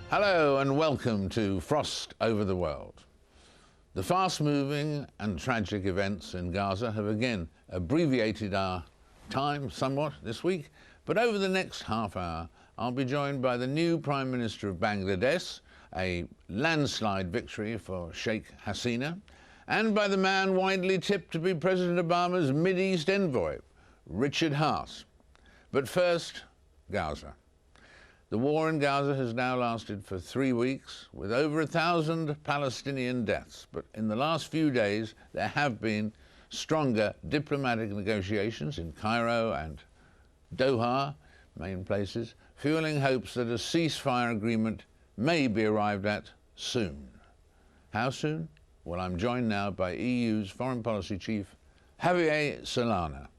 Hello and welcome to Frost Over the World. The fast-moving and tragic events in Gaza have again abbreviated our time somewhat this week, but over the next half hour I'll be joined by the new Prime Minister of Bangladesh, a landslide victory for Sheikh Hasina, and by the man widely tipped to be President Obama's Mideast envoy, Richard Haas. But first, Gaza. The war in Gaza has now lasted for 3 weeks, with over 1,000 Palestinian deaths. But in the last few days, there have been stronger diplomatic negotiations in Cairo and Doha, main places, fueling hopes that a ceasefire agreement may be arrived at soon. How soon? Well, I'm joined now by EU's Foreign Policy Chief, Javier Solana.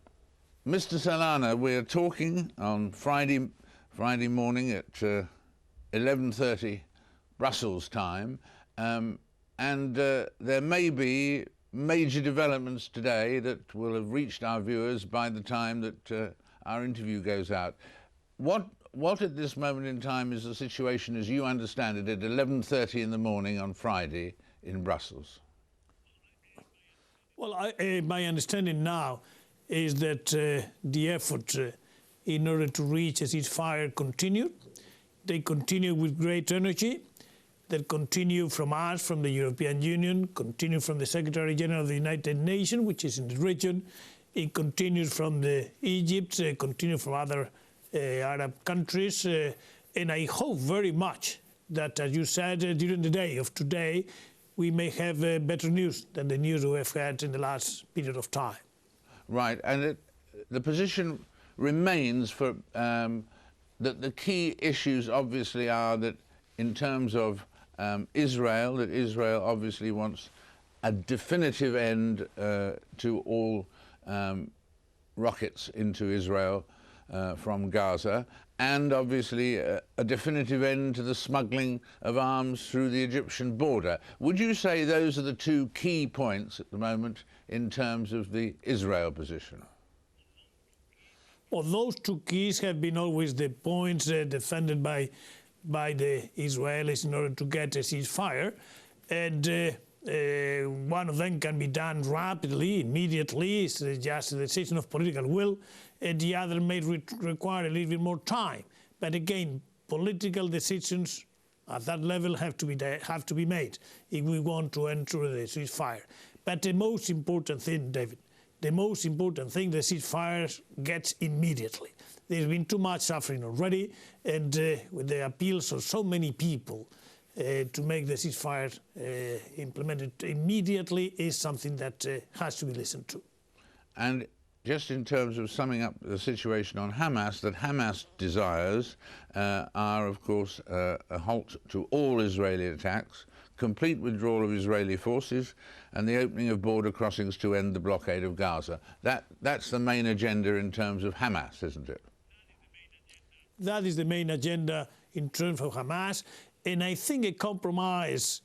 Mr. Solana, we're talking on Friday morning at 11:30 Brussels time, and there may be major developments today that will have reached our viewers by the time that our interview goes out. What at this moment in time is the situation as you understand it at 11:30 in the morning on Friday in Brussels? Well, my understanding now is that the effort in order to reach a ceasefire continued. They continue with great energy. They continue from us, from the European Union, continue from the Secretary General of the United Nations, which is in the region. It continues from Egypt, continue from other Arab countries. And I hope very much that, as you said, during the day of today, we may have better news than the news we have had in the last period of time. Right, and the position remains for that the key issues obviously are that in terms of Israel, that Israel obviously wants a definitive end to all rockets into Israel from Gaza, and obviously a definitive end to the smuggling of arms through the Egyptian border. Would you say those are the two key points at the moment in terms of the Israel position? Well, those two keys have been always the points defended by the Israelis in order to get a ceasefire. And one of them can be done rapidly, immediately. It's just a decision of political will. And the other may require a little bit more time. But again, political decisions at that level have to be made if we want to enter the ceasefire. But the most important thing, David, the most important thing, the ceasefire gets immediately. There's been too much suffering already, and with the appeals of so many people to make the ceasefire implemented immediately is something that has to be listened to. And just in terms of summing up the situation on Hamas, that Hamas desires are, of course, a halt to all Israeli attacks, complete withdrawal of Israeli forces, and the opening of border crossings to end the blockade of Gaza. That's the main agenda in terms of Hamas, isn't it? That is the main agenda in terms of Hamas, and I think a compromise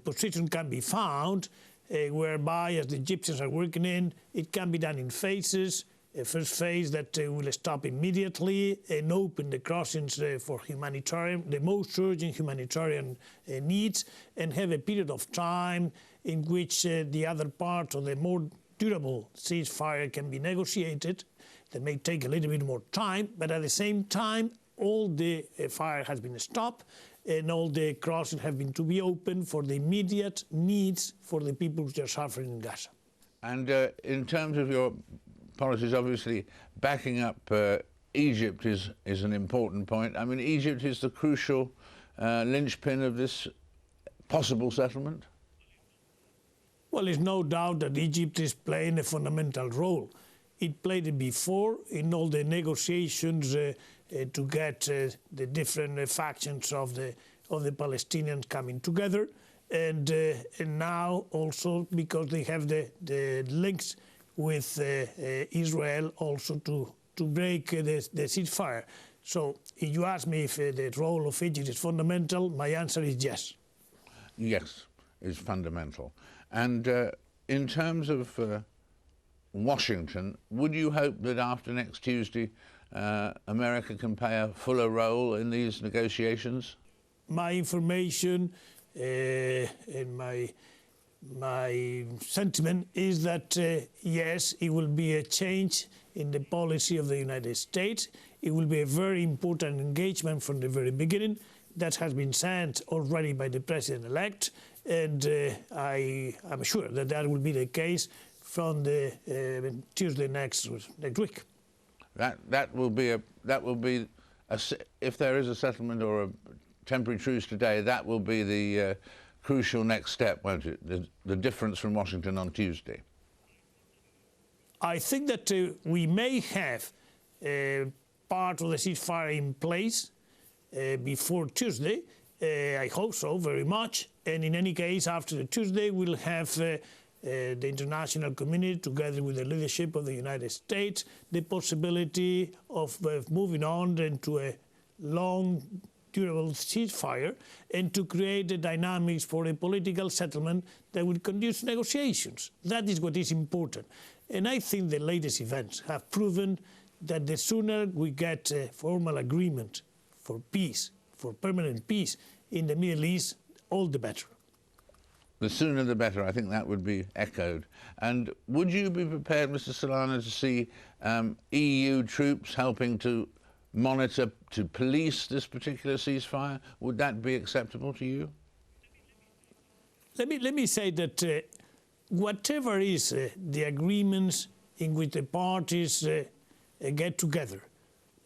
position can be found whereby, as the Egyptians are working in, it can be done in phases. A first phase that will stop immediately and open the crossings for humanitarian, the most urgent humanitarian needs, and have a period of time in which the other part of the more durable ceasefire can be negotiated. That may take a little bit more time, but at the same time, all the fire has been stopped and all the crossings have been to be open for the immediate needs for the people who are suffering in Gaza. And in terms of your policies, obviously backing up Egypt is an important point. I mean, Egypt is the crucial linchpin of this possible settlement. Well, there's no doubt that Egypt is playing a fundamental role. It played it before in all the negotiations to get the different factions of the Palestinians coming together, and now also because they have the links with Israel also to break the ceasefire. So if you ask me if the role of Egypt is fundamental, my answer is yes. Yes, it's fundamental. And in terms of Washington, would you hope that after next Tuesday America can play a fuller role in these negotiations? my information and my sentiment is that, yes, it will be a change in the policy of the United States. It will be a very important engagement from the very beginning. That has been said already by the President-elect, and I am sure that that will be the case from the Tuesday next week. That will be if there is a settlement or a temporary truce today, that will be the crucial next step, won't it? The difference from Washington on Tuesday. I think that we may have part of the ceasefire in place before Tuesday. I hope so very much. And in any case, after the Tuesday, we'll have the international community, together with the leadership of the United States, the possibility of moving on into a long, durable ceasefire and to create the dynamics for a political settlement that will conduce negotiations. That is what is important. And I think the latest events have proven that the sooner we get a formal agreement for peace, for permanent peace in the Middle East, all the better. The sooner the better. I think that would be echoed. And would you be prepared, Mr. Solana, to see EU troops helping to monitor, to police this particular ceasefire? Would that be acceptable to you? Let me say that whatever is the agreements in which the parties get together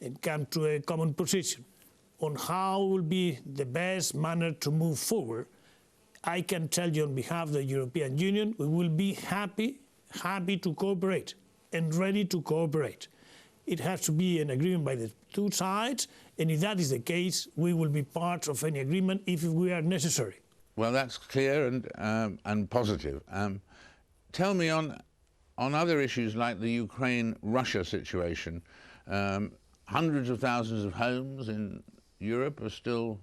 and come to a common position on how will be the best manner to move forward, I can tell you on behalf of the European Union, we will be happy to cooperate and ready to cooperate. It has to be an agreement by the two sides, and if that is the case, we will be part of any agreement if we are necessary. Well, that's clear and positive. Tell me on other issues like the Ukraine-Russia situation, hundreds of thousands of homes in Europe are still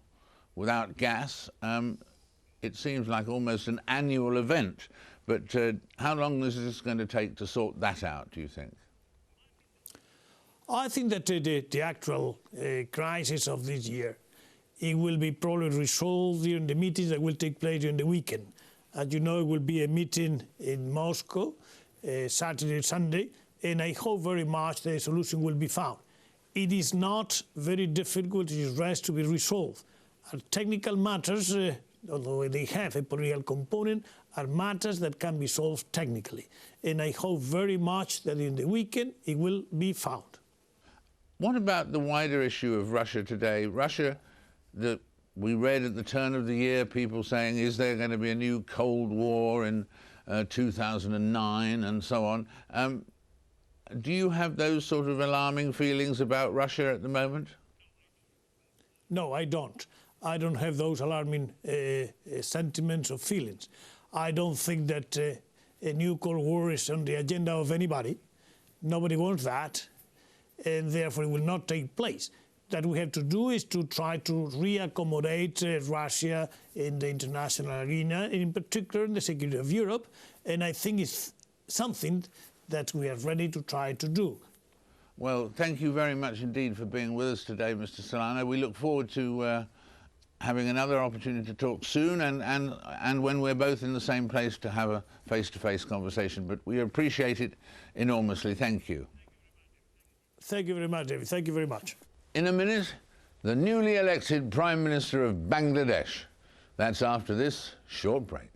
without gas. It seems like almost an annual event, but how long is this going to take to sort that out, do you think? I think that the actual crisis of this year, it will be probably resolved during the meetings that will take place during the weekend. As you know, it will be a meeting in Moscow, Saturday, Sunday, and I hope very much the solution will be found. It is not very difficult, it is rest to be resolved. Technical matters, although they have a political component, are matters that can be solved technically. And I hope very much that in the weekend it will be found. What about the wider issue of Russia today? Russia, we read at the turn of the year people saying, is there going to be a new Cold War in 2009 and so on? Do you have those sort of alarming feelings about Russia at the moment? No, I don't. I don't have those alarming sentiments or feelings. I don't think that a new Cold War is on the agenda of anybody. Nobody wants that, and therefore it will not take place. That we have to do is to try to reaccommodate Russia in the international arena, and in particular in the security of Europe, and I think it's something that we are ready to try to do. Well, thank you very much indeed for being with us today, Mr. Solana. We look forward to having another opportunity to talk soon, and when we're both in the same place to have a face-to-face conversation. But we appreciate it enormously. Thank you. Thank you very much, David. Thank you very much. In a minute, the newly elected Prime Minister of Bangladesh. That's after this short break.